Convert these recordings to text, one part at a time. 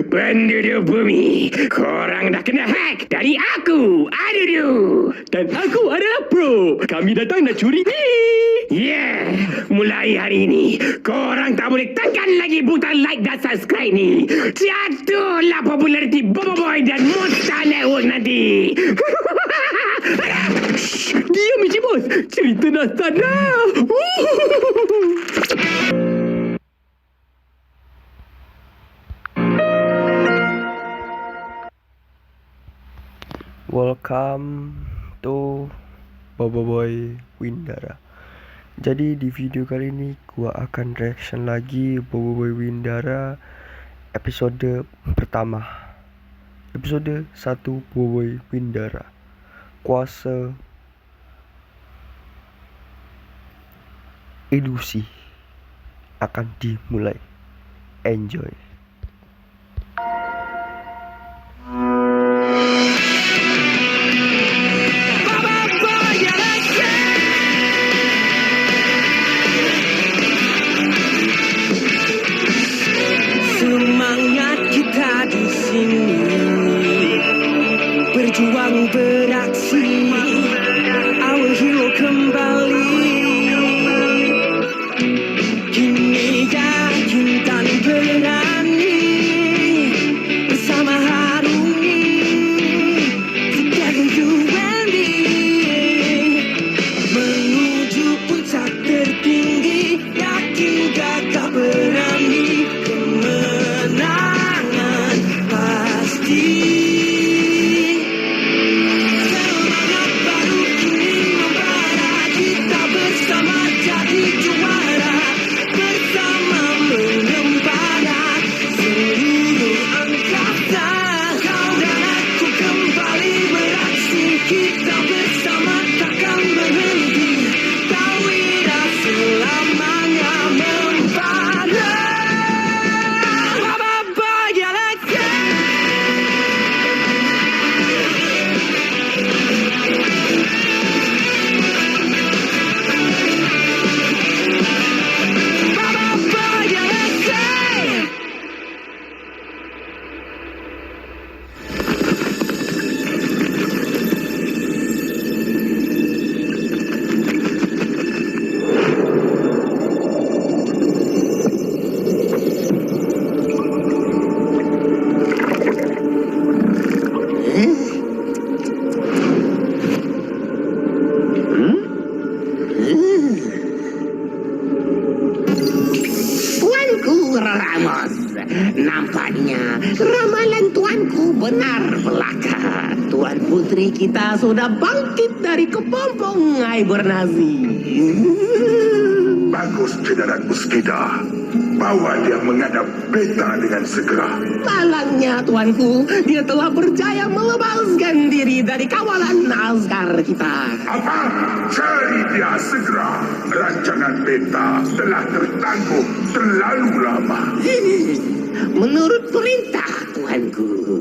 Penduduk bumi, korang dah kena hack dari aku, Adudu. Dan aku adalah Pro. Kami datang nak curi ni. Yeah, mulai hari ini, korang tak boleh tekan lagi butang like dan subscribe ni. Jatuhlah populariti Bobo Boy dan Monster Network nanti. Shh, diam Encik Bos. Cerita dah start dah. Welcome to Bobo Boy Windara. Jadi di video kali ni gua akan reaction lagi Bobo Boy Windara episode pertama. Episode 1 Bobo Boy Windara. Kuasa ilusi akan dimulai. Enjoy. Semangat kita di sini, berjuang beraksi, our hero kembali. Kini yakin dan berani, bersama harungi, together you and me, menuju puncak tertinggi. Yakin gagah berani, kemenangan pasti. Semangat baru kini membara, kita bersama jadi juara, bersama mengembara seluruh angkatan. Kau dan aku kembali beraksi, kita bersama takkan berhenti. Tawira selamanya membara. Ramos, nampaknya ramalan tuanku benar belaka. Tuan putri kita sudah bangkit dari kepompong hibernasi. Bagus, Jeneral Muskida. Bawa dia menghadap beta dengan segera. Malangnya tuanku, dia telah berjaya melepaskan diri dari kawalan askar kita. Apa? Cari dia segera. Rancangan beta telah tertangguh terlalu lama. Menurut perintah tuanku.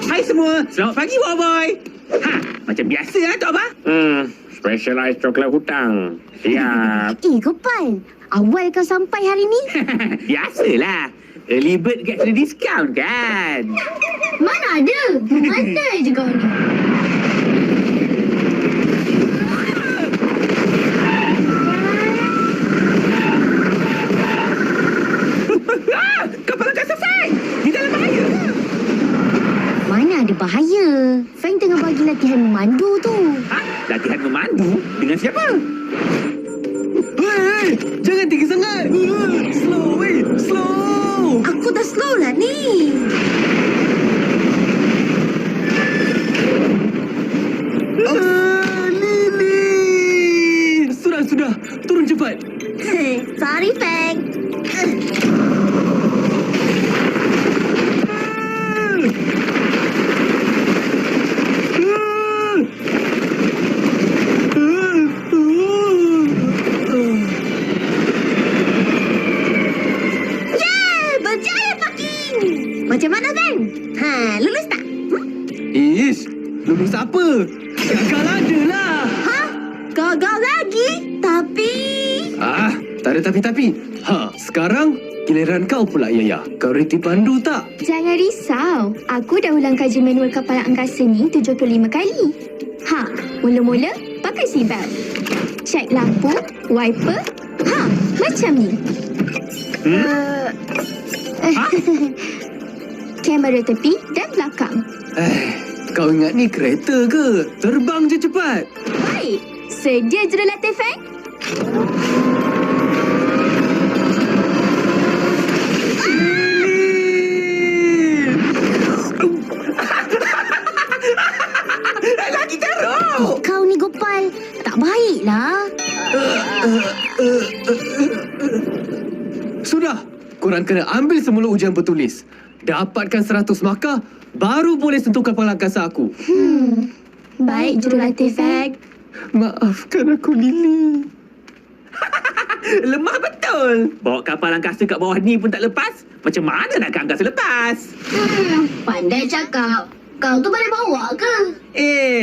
Hai semua, selamat pagi Boy. Macam biasa lah Tok Abah. Specialized coklat hutang. Siap. Gopal, awal kau sampai hari ni? Biasalah. Early bird get the discount kan. Mana ada? Mana je kau ni? Kapal angkat selesai. Di dalam bahaya. Mana ada bahaya? Frank tengah bagi latihan memandu tu. Latihan memandu? Dengan siapa? Hei, jangan tinggi sangat. Slow, slow. Aku dah slow lah ni. Lili. Sudah. Turun cepat. Sorry, Frank. Macam mana, Feng? Lulus tak? Ish, lulus apa? Gagal ada lah. Gagal lagi? Tapi... Tak ada tapi-tapi. Sekarang giliran kau pula, Yaya. Kau reti pandu tak? Jangan risau. Aku dah ulang kaji manual kapal angkasa ni 75 kali. Mula-mula pakai seatbelt. Cek lampu, wiper. Macam ni. Kamera tepi dan belakang. Kau ingat ni kereta ke? Terbang je cepat. Baik. Sedia jurulatih, Feng? Lagi teruk. Kau ni Gopal, tak baiklah. Sudah. Korang kena ambil semula ujian bertulis. Dapatkan 100 markah, baru boleh sentuh kapal angkasa aku. Baik, jurulatih, Feng. Maafkan aku, Lily. Lemah betul. Bawa kapal angkasa kat bawah ni pun tak lepas. Macam mana nak ke angkasa lepas? Pandai cakap. Kau tu boleh bawa ke?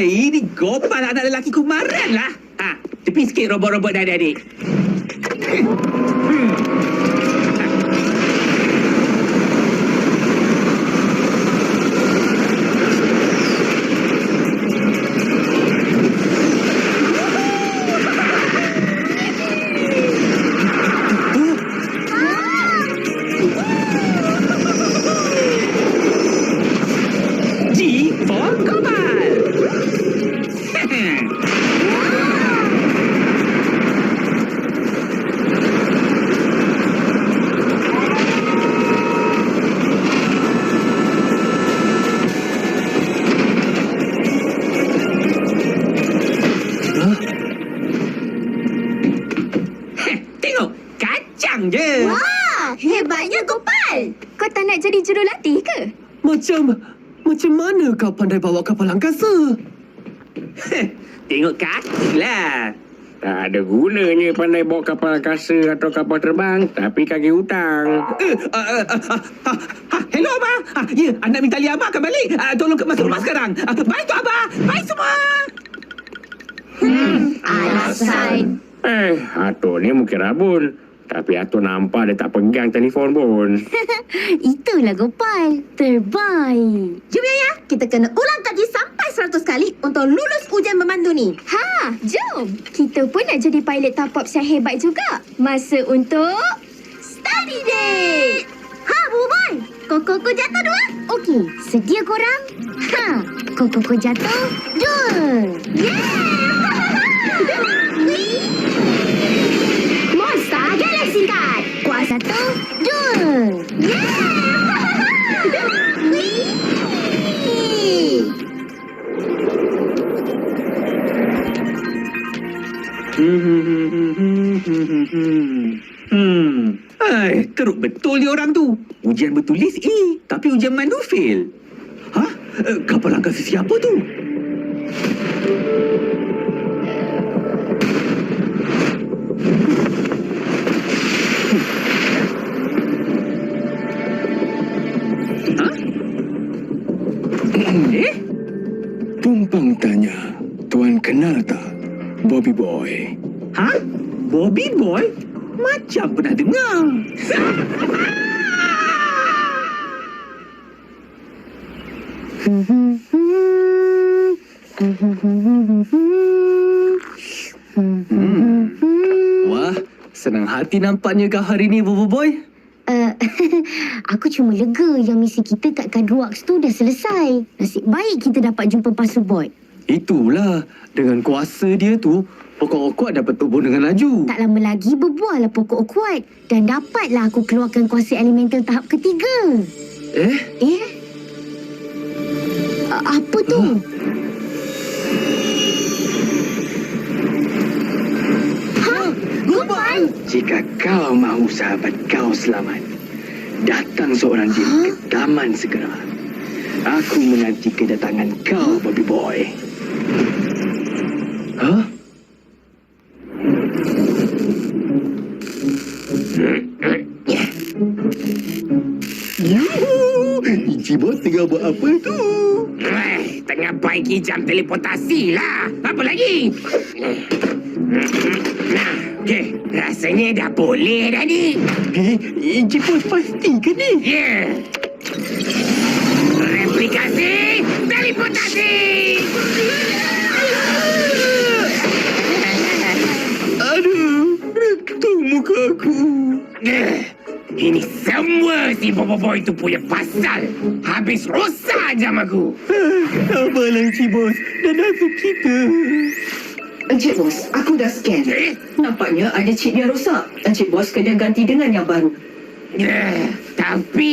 Ini Gopal anak lelaki kumaran lah. Tepi sikit robot-robot dah adik-adik. Je. Wah, hebatnya Gopal. Kau tak nak jadi jurulatih ke? Macam mana kau pandai bawa kapal angkasa? Tengok kaki lah. Tak ada gunanya pandai bawa kapal angkasa atau kapal terbang, tapi kaki hutang. Hello, Abah. Ya, anak minta lihat Abah akan balik. Tolong masuk rumah sekarang. Baik tu, Abah. Baik semua. Alasan. Atuk ni mungkin rabun. Tapi Atuk nampak dia tak pegang telefon pun. Itulah Gopal. Terbaik. Jom ya, kita kena ulang kaji sampai 100 kali untuk lulus ujian memandu ni. Jom. Kita pun nak jadi pilot top up yang hebat juga. Masa untuk... Study date. Buboy. Koko jatuh dua. Okey, sedia korang? Koko jatuh dua. Monster Galaxy Card. Kuasa satu, dua. Teruk betul dia orang tu. Ujian bertulis A, tapi ujian mandu fail. Kapal angkasa siapa tu? Tumpang tanya, Tuan kenal tak Bobby Boy? Bobby Boy? Macam pernah dengar. Wah, senang hati nampaknya kau hari ni, Bobo Boy. Aku cuma lega yang misi kita kat Kadruax tu dah selesai. Nasib baik kita dapat jumpa Pasu Boy. Itulah, dengan kuasa dia tu, pokok okuat dapat tumbuh dengan laju. Tak lama lagi berbuahlah pokok okuat. Dan dapatlah aku keluarkan kuasa elemental tahap ketiga. Apa tu? Gopal! Jika kau mahu sahabat kau selamat, datang seorang diri ke taman segera. Aku menanti kedatangan kau, Bobby Boy. Cibos tengah buat apa tu? Tengah baiki jam teleportasi lah. Apa lagi? Nah, okey. Rasanya dah boleh dah ni. Encik Bos pasti ke ni? Yeah. Replikasi teleportasi. Aduh, retung muka aku. Ini semua si Bobo Boy tu punya pasal. Habis rosak jam aku. Sabarlah Encik Bos, dah nasib kita. Encik Bos, aku dah scan. Eh? Nampaknya ada chip yang rosak. Encik Bos kena ganti dengan yang baru. Tapi...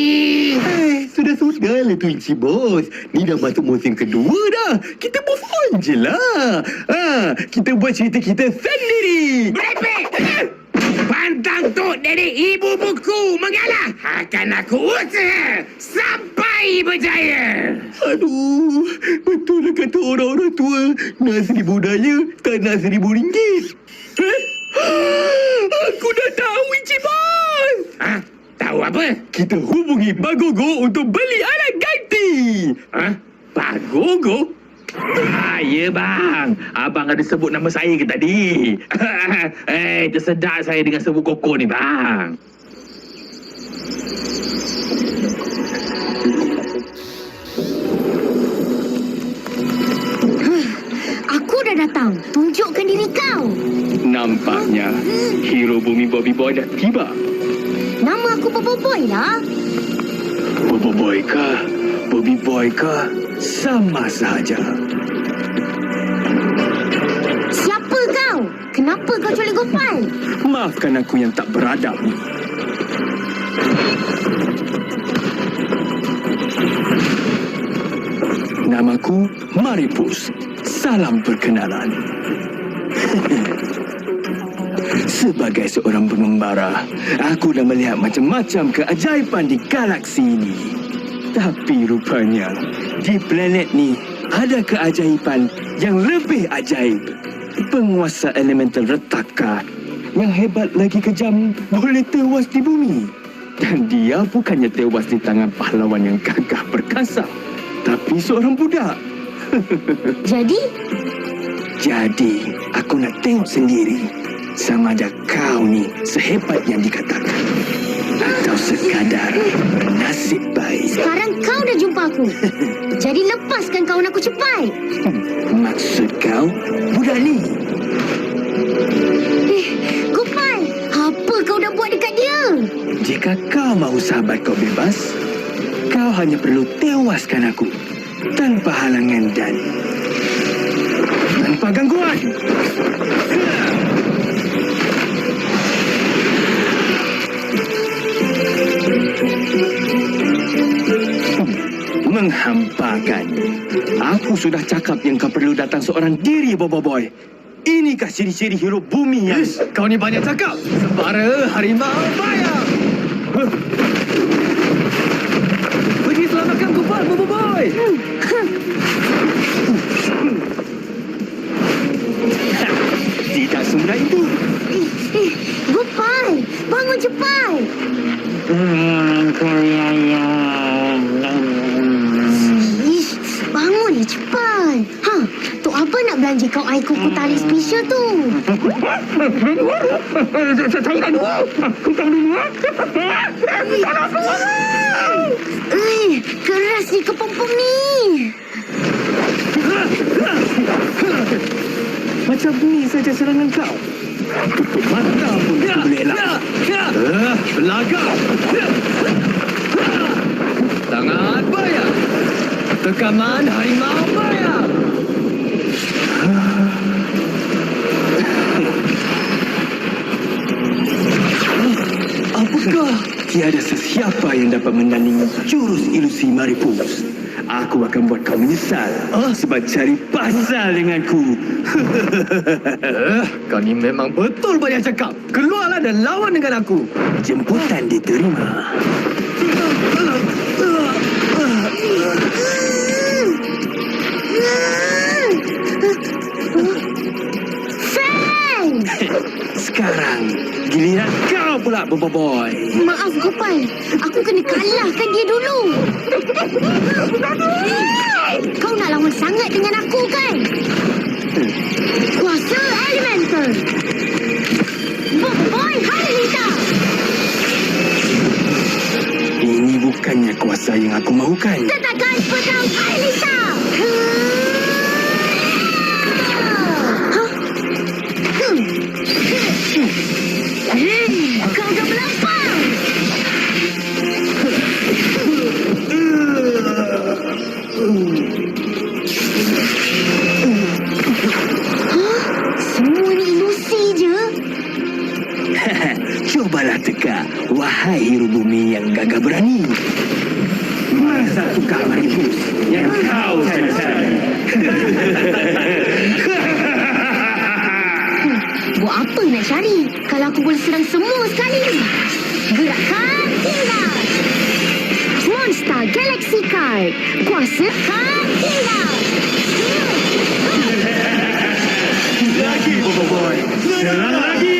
Sudah-sudahlah tu Encik Bos. Ni dah masuk musim kedua dah. Kita move on je lah. Kita buat cerita kita sendiri. Merepek! Pantang Tok Dedek Ibu Buku mengalah. Akan aku usaha sampai berjaya. Aduh, betul lah kata orang-orang tua. Nak seribu daya, tak nak RM1,000. Aku dah tahu Encik Bos. Tahu apa? Kita hubungi Bagogo untuk beli alat ganti. Bagogo? Ya bang, abang ada sebut nama saya ke tadi? Tersedak saya dengan sebut Koko ni bang. Aku dah datang. Tunjukkan diri kau. Nampaknya hero bumi Bobby Boy dah tiba. Nama aku Bobo Boy lah. Bobo Boy kah? Bobby Boy kah? Sama sahaja. Siapa kau? Kenapa kau culik Gopal? Maafkan aku yang tak beradab ni. Namaku Maripus. Salam perkenalan. Sebagai seorang pengembara, aku dah melihat macam-macam keajaiban di galaksi ini. Tapi rupanya, di planet ni ada keajaiban yang lebih ajaib. Penguasa elemental retaka yang hebat lagi kejam boleh tewas di bumi. Dan dia bukannya tewas di tangan pahlawan yang gagah perkasa, tapi seorang budak. Jadi, aku nak tengok sendiri sama ada kau ni sehebat yang dikatakan atau sekadar bernasib baik. Sekarang kau dah jumpa aku. Jadi lepaskan kawan aku cepat. Maksud kau budak ni? Gopal, apa kau dah buat dekat dia? Jika kau mahu sahabat kau bebas, kau hanya perlu tewaskan aku tanpa halangan dan tanpa gangguan. Menghampakan. Aku sudah cakap yang kau perlu datang seorang diri, Bobo Boy. Inikah ciri-ciri hero bumi yang... Kau ni banyak cakap. Sebara harimau bayang. Pergi selamatkan Gopal, Bobo Boy. Tidak semudah itu. Gopal, bangun cepat. Bangun ni cepat. Tok apa nak belanja kau air kuku tali special tu? Keras ni kepompong ni. Macam ni saja serangan kau. Tutup mata pun boleh elak. Belagak. Tangan bayang. Tekaman harimau bayang. Apakah tiada sesiapa yang dapat menandingi jurus ilusi Maripus? Aku akan buat kau menyesal sebab cari pasal denganku. Kau ni memang betul banyak cakap. Keluarlah dan lawan dengan aku. Jemputan diterima. Fang! Sekarang giliran kau pula. tak, Bobo Boy? Maaf Gopal, aku kena kalahkan dia dulu. Kau nak lawan sangat dengan aku kan? Kuasa elemental. Boy, Halita. Ini bukannya kuasa yang aku mahukan. Katakan pedang Halita. Kau dah melampau. Semua ni ilusi je. Cobalah teka, wahai hero bumi yang gagah berani. Masa tukar maribus yang kau cari. Buat apa nak cari kalau aku boleh serang semua sekali? Gerakan tinggal. Monster Galaxy Card. Kuasa kan tinggal. Lagi, Bobo Boy. Serang lagi.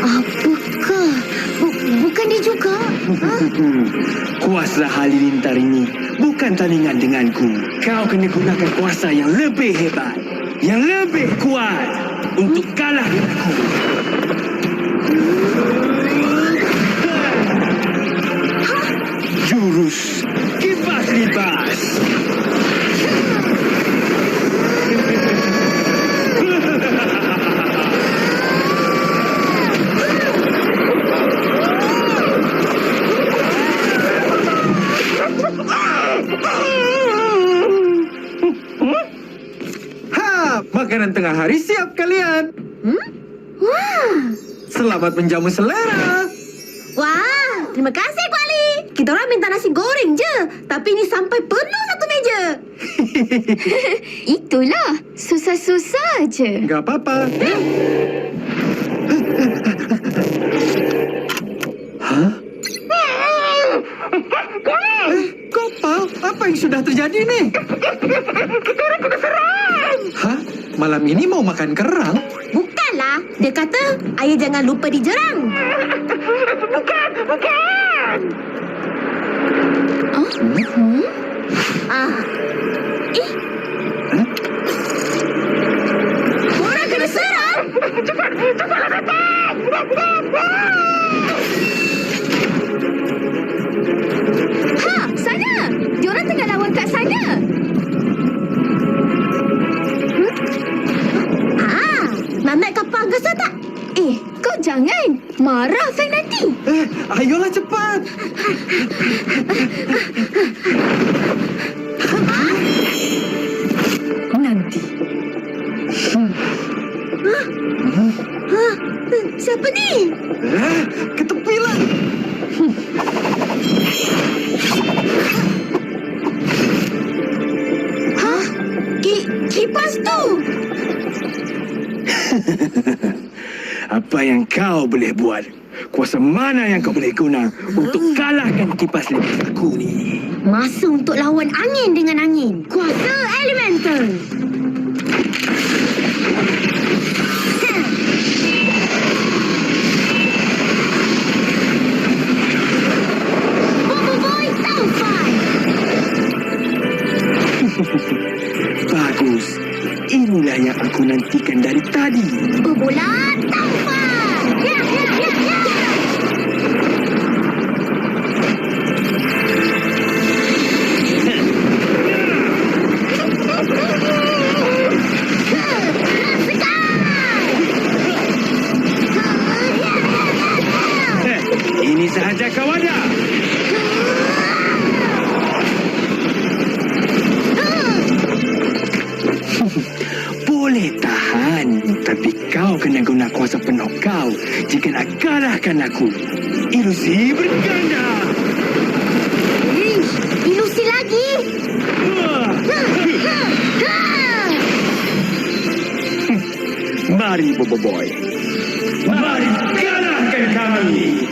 Apakah? Bukan dia juga? Kuasa halilintar ini bukan tandingan denganku. Kau kena gunakan kuasa yang lebih hebat, yang lebih kuat untuk kalah dengan aku. Jurus kipas libas. Makanan tengah hari siap kalian. Wah. Selamat menjamu selera. Wah, terima kasih Kuali. Kita orang minta nasi goreng je, tapi ni sampai penuh satu meja. Itulah, susah-susah je. Gak apa-apa. Hah? Gopal, apa yang sudah terjadi nih? Hah? Malam ini mau makan kerang? Bukanlah. Dia kata, ayah jangan lupa dijerang. Bukan. Oh? Eh? Korang kena serang. Cepatlah datang. Ha, sana. Diorang tengah lawan kat sana. Nak naik kapal gas tak? Kau jangan. Marah Fang nanti. Ayolah cepat. Nanti. Siapa ni? Ketepilah. Kipas tu. Apa yang kau boleh buat? Kuasa mana yang kau boleh guna untuk kalahkan kipas libas aku ni? Masa untuk lawan angin dengan angin. Kuasa elemental. Bobo Boy Taufan. Bagus. Inilah yang aku nantikan dari tadi. Bola Taufan. Ya. Ini sahaja kau ada. Boleh tahan, tapi kau kena guna kuasa penuh kau jika nak kalahkan aku. Ilusi berganda. Ilusi lagi. Mari, Bobo Boy. Mari kalahkan kami.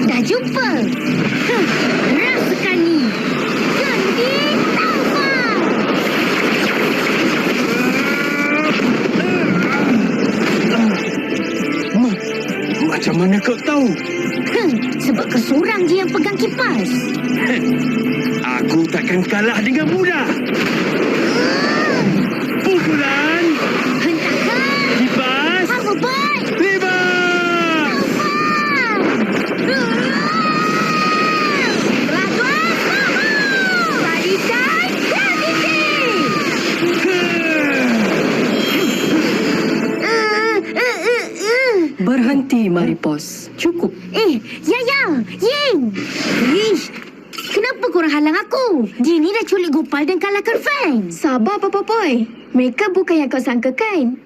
Dah jumpa. Rasakan ni. Gandhi Taufan. Macam mana kau tahu? Sebab kau seorang je yang pegang kipas. Aku takkan kalah dengan mudah. Pukulan. Hentakan. Kipas. Hoverboard. Lebar. Pelajuan sama. Tarikan graviti. Berhenti, Maripos. Cukup. Yaya, Ying. Ish, kenapa korang halang aku? Dia ni dah culik Gopal dan kalahkan Fang. Sabar, Papa Boy. Mereka bukan yang kau sangkakan.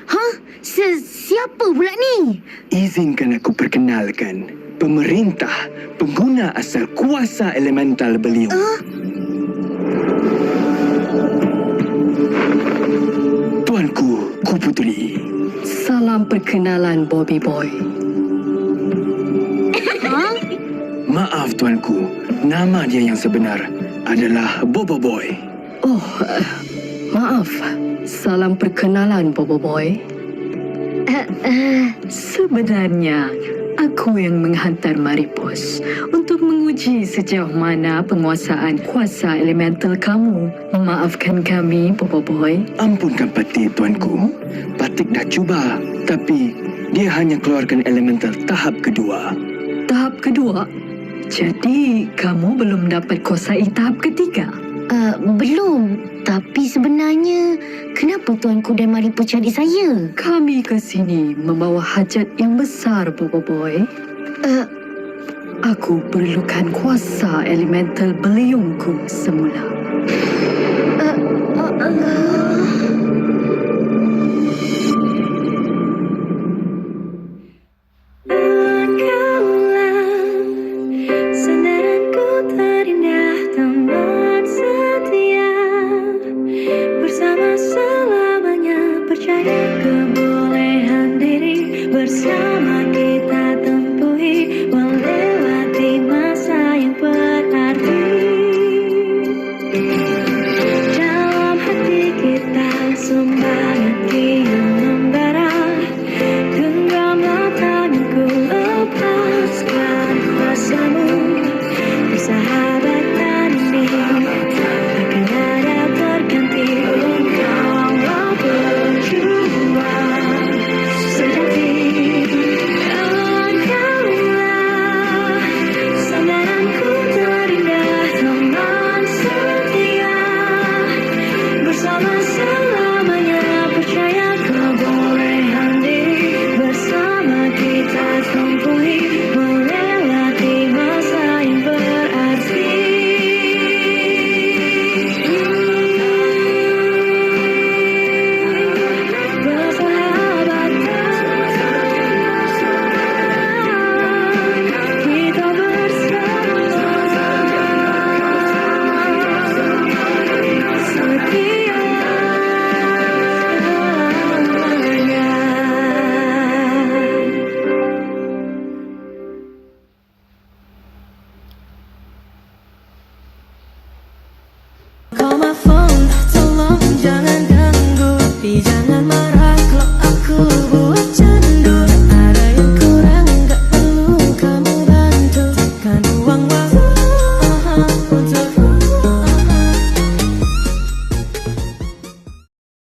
Hah? Siapa pula ni? Izinkan aku perkenalkan. Pemerintah, pengguna asal kuasa elemental beliau. Tuanku, Kuputri. Salam perkenalan, Bobby Boy. Maaf tuanku, nama dia yang sebenar adalah Bobo Boy. Oh, maaf. Salam perkenalan, Bobo Boy. Sebenarnya, aku yang menghantar Maripos untuk menguji sejauh mana penguasaan kuasa elemental kamu. Maafkan kami, Bobo Boy. Ampunkan Patik, tuanku. Patik dah cuba, tapi dia hanya keluarkan elemental tahap kedua. Tahap kedua? Jadi, kamu belum dapat kuasai tahap ketiga? Belum. Tapi sebenarnya, kenapa tuanku dan Maripos cari saya? Kami ke sini membawa hajat yang besar, Bobo Boy. Aku perlukan kuasa elemental beliungku semula.